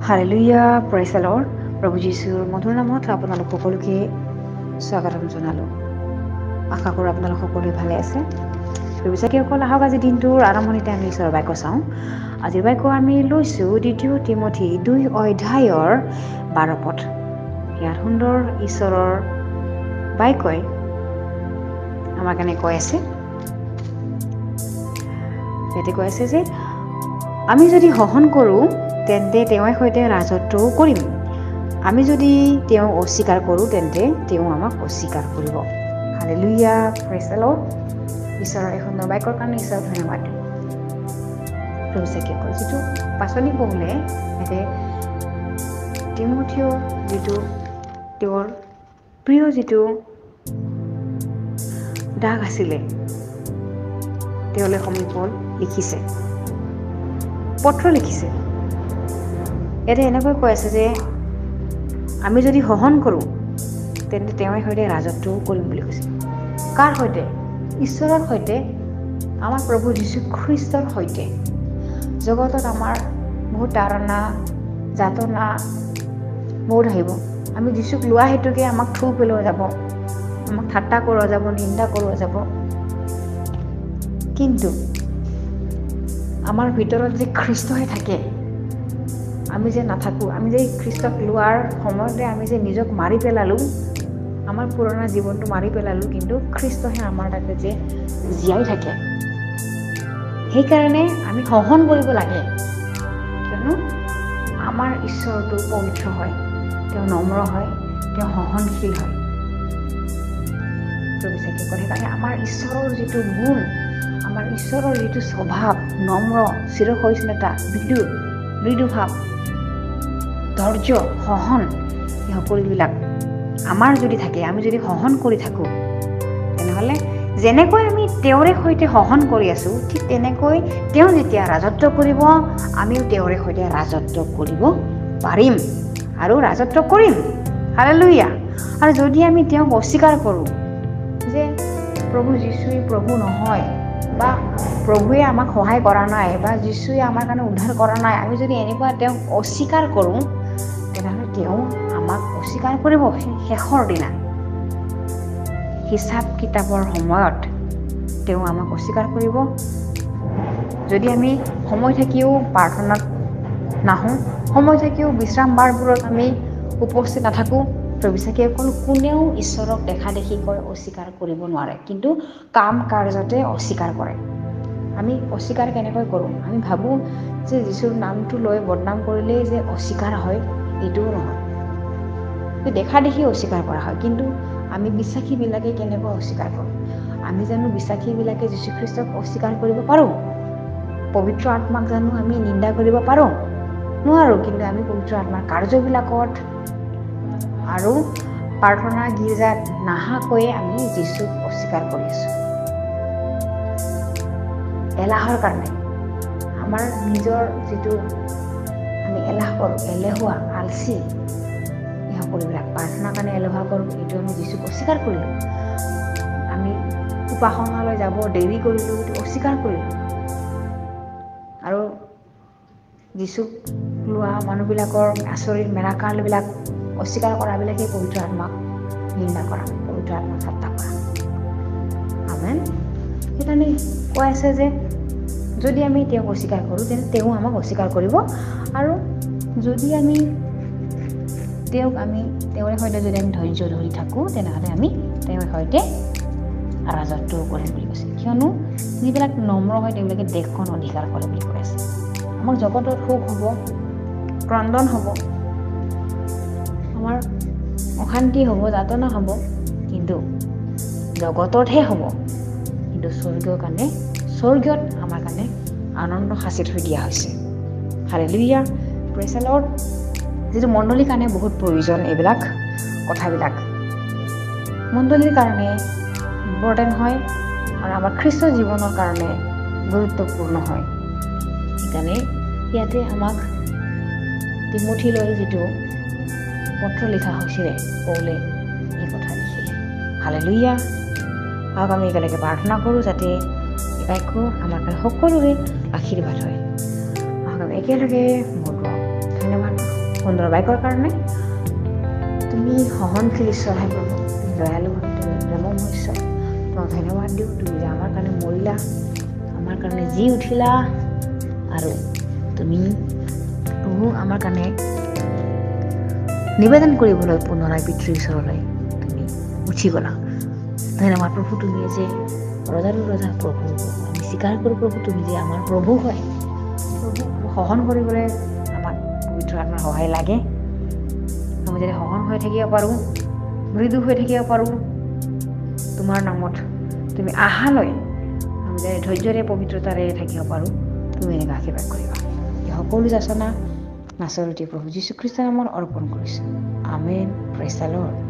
Hallelujah, praise the lord. প্ৰভু যীশুৰ মধুৰ নামত আপোনালোক সকলোকে স্বাগতম জনালোঁ। আশা কৰোঁ আপোনালোক সকলোৱে ভালে আছে। বিশ্বাসীসকল, আহক আজি দিনটোৰ আৰম্ভণিতে আমি ঈশ্বৰৰ বাক্য চাওঁ। আজিৰ বাক্য আমি লৈছোঁ 2 তিমথী 2 অধ্যায়ৰ 12 পদ। ইয়াত সুন্দৰ ঈশ্বৰৰ বাক্যই আমাৰ কাৰণে কৈ আছে, ইয়াতে কৈ আছে যে আমি যদি সহন কৰোঁ তেন্তে তেওঁৰ সৈতে ৰাজত্বও কৰিম। আমি যদি তেওঁক অস্বীকাৰ কৰোঁ তেন্তে তেওঁ আমাক অস্বীকাৰ কৰিব। Hallelujah, praise the lord. ঈশ্বৰৰ এই সুন্দৰ বাক্যৰ কাৰণে ঈশ্বৰক ধন্যবাদ। বিশ্বাসীসকল, যিটো পাচনি পৌলে ইয়াতে তিমথীয় যিটো তেওঁৰ প্ৰিয় যিটো দাগ আছিলে, তেওঁলৈ সমীপত লিখিছে, পত্ৰ লিখিছে। ইয়াতে এনেকৈ কৈ আছে যে আমি যদি সহন কৰোঁ তেন্তে তেওঁৰ সৈতে ৰাজত্বও কৰিম বুলি কৈছে। কাৰ সৈতে? ঈশ্বৰৰ সৈতে, আমাৰ প্ৰভু যীশু খ্ৰীষ্টৰ সৈতে। জগতত আমাৰ বহুত তাৰণা যাতনা বহুত আহিব। আমি যীশুক লোৱা হেতুকে আমাক থু পেলোৱা যাব, আমাক ঠাট্টা কৰোৱা যাব, নিন্দা কৰোৱা যাব। কিন্তু আমাৰ ভিতৰত যে খ্ৰীষ্টহে থাকে, আমি যে নাথাকোঁ, আমি যে খ্ৰীষ্টক লোৱাৰ সময়তে আমি যে নিজক মাৰি পেলালোঁ, আমাৰ পুৰণা জীৱনটো মাৰি পেলালোঁ, কিন্তু খ্ৰীষ্টহে আমাৰ তাতে যে জীয়াই থাকে। সেইকাৰণে আমি সহন কৰিব লাগে, কিয়নো আমাৰ ঈশ্বৰটো পবিত্ৰ হয়, তেওঁ নম্ৰ হয়, তেওঁ সহনশীল হয়। সেইকাৰণে আমাৰ ঈশ্বৰৰ যিটো গুণ, আমাৰ ঈশ্বৰৰ যিটো স্বভাৱ, নম্ৰ, চিৰসহিষ্ণুতা, মৃদু ভাৱ, ধৈৰ্য, সহন, এই সকলোবিলাক আমাৰ যদি থাকে, আমি যদি সহন কৰি থাকোঁ, তেনেহ'লে যেনেকৈ আমি তেওঁৰে সৈতে সহন কৰি আছোঁ, ঠিক তেনেকৈ তেওঁ যেতিয়া ৰাজত্ব কৰিব, আমিও তেওঁৰে সৈতে ৰাজত্ব কৰিব পাৰিম আৰু ৰাজত্ব কৰিম। হালেলুয়া। আৰু যদি আমি তেওঁক অস্বীকাৰ কৰোঁ যে প্ৰভু যীশুৱে প্ৰভু নহয়, বা প্ৰভুৱে আমাক সহায় কৰা নাই, বা যীশুৱে আমাৰ কাৰণে উদ্ধাৰ কৰা নাই, আমি যদি এনেকুৱা তেওঁক অস্বীকাৰ কৰোঁ, তেনেহ'লে তেওঁ আমাক অস্বীকাৰ কৰিব শেষৰ দিনা। হিচাপ কিতাপৰ সময়ত তেওঁ আমাক অস্বীকাৰ কৰিব। যদি আমি সময় থাকিও প্ৰাৰ্থনাত নাহোঁ, সময় থাকিও বিশ্ৰাম বাৰবোৰত আমি উপস্থিত নাথাকোঁ, বিশ্বাসীসকল, কোনেও ঈশ্বৰক দেখা দেখিকৈ অস্বীকাৰ কৰিব নোৱাৰে, কিন্তু কাম কাৰ্যতে অস্বীকাৰ কৰে। আমি অস্বীকাৰ কেনেকৈ কৰোঁ? আমি ভাবোঁ যে যীশুৰ নামটো লৈ বদনাম কৰিলেই যে অস্বীকাৰ হয়, এইটোও নহয়। দেখা দেখি অস্বীকাৰ কৰা হয়, কিন্তু আমি বিশ্বাসীবিলাকে কেনেকৈ অস্বীকাৰ কৰোঁ? আমি জানো বিশ্বাসীবিলাকে যীশুখ্ৰীষ্টক অস্বীকাৰ কৰিব পাৰোঁ? পবিত্ৰ আত্মাক জানো আমি নিন্দা কৰিব পাৰোঁ? নোৱাৰোঁ। কিন্তু আমি পবিত্ৰ আত্মাৰ কাৰ্যবিলাকত আৰু প্ৰাৰ্থনা গীৰ্জাত নাহাকৈয়ে আমি যীশুক অস্বীকাৰ কৰি আছোঁ। এলাহৰ কাৰণে, আমাৰ নিজৰ যিটো আমি এলাহ কৰোঁ, এলেহুৱা, আলচি, এই সকলোবিলাক প্ৰাৰ্থনাৰ কাৰণে এলেহুৱা কৰোঁ, এইটো আমি যীশুক অস্বীকাৰ কৰিলোঁ। আমি উপাসনালৈ যাব দেৰি কৰিলোঁ, এইটো অস্বীকাৰ কৰিলোঁ। আৰু যীশুক লোৱা মানুহবিলাকৰ আচৰিত মেৰাকালবিলাক অস্বীকাৰ কৰাবিলাকেই পবিত্ৰ আত্মাক নিন্দা কৰা, পবিত্ৰ আত্মাক ঠাট্টা কৰা। আমেন। সেইকাৰণে কৈ আছে যে যদি আমি তেওঁক অস্বীকাৰ কৰোঁ, তেন্তে তেওঁ আমাক অস্বীকাৰ কৰিব। আৰু যদি আমি তেওঁৰ সৈতে যদি আমি ধৈৰ্য ধৰি থাকোঁ, তেনেহ'লে আমি তেওঁৰ সৈতে ৰাজত্বও কৰিম বুলি কৈছে। কিয়নো যিবিলাক নম্ৰ হয় তেওঁলোকে দেশখন অধিকাৰ কৰে বুলি কৈ আছে। আমাৰ জগতত সুখ হ'ব, ক্ৰন্দন হ'ব, আমাৰ অশান্তি হ'ব, যাতনা হ'ব, কিন্তু জগততহে হ'ব। কিন্তু স্বৰ্গত আমাৰ কাৰণে আনন্দ সাঁচি থৈ দিয়া হৈছে। Hallelujah, praise the lord. যিটো মণ্ডলীৰ কাৰণে বহুত প্ৰয়োজন, এইবিলাক কথাবিলাক মণ্ডলীৰ কাৰণে ইম্পৰ্টেণ্ট হয়, আৰু আমাৰ খ্ৰীষ্ট জীৱনৰ কাৰণে গুৰুত্বপূৰ্ণ হয়। সেইকাৰণে ইয়াতে আমাক তিমথীলৈ যিটো পত্ৰ লিখা হৈছিলে, পৌলে এই কথা লিখিলে। হালেলুয়া। আহক আমি একেলগে প্ৰাৰ্থনা কৰোঁ, যাতে এই বাক্য আমাৰ কাৰণে সকলোৰে আশীৰ্বাদ হয়। আহক আমি একেলগে ধন্যবাদ। সুন্দৰ বাক্যৰ কাৰণে। তুমি সহনশীল ঈশ্বৰ হে প্ৰভু, তুমি দয়ালু, তুমি প্ৰেমময় ঈশ্বৰ। তোমাক ধন্যবাদ দিওঁ, তুমি যে আমাৰ কাৰণে মৰিলা, আমাৰ কাৰণে জি উঠিলা, আৰু তুমি প্ৰভু আমাৰ কাৰণে নিবেদন কৰিবলৈ পুনৰাই পিতৃৰ ওচৰলৈ তুমি উঠি গলা। ধন্যবাদ প্ৰভু, তুমি যে ৰজাৰো ৰজা, প্ৰভু আমি স্বীকাৰ কৰোঁ প্ৰভু, তুমি যে আমাৰ প্ৰভু হয়। প্ৰভু সহন কৰিবলৈ আমাক পবিত্ৰ আত্মাৰ সহায় লাগে। আমি যদি সহন হৈ থাকিব পাৰোঁ, মৃদু হৈ থাকিব পাৰোঁ, তোমাৰ নামত তুমি আহালৈ আমি যদি ধৈৰ্যৰে পবিত্ৰতাৰে থাকিব পাৰোঁ, তুমি এনেকৈ আশীৰ্বাদ কৰিবা। এই সকলো যাচনা নাচৰতি প্ৰভু যীশুখ্ৰীষ্টৰ নামত অৰ্পণ কৰিছোঁ। আমেন। Praise the lord.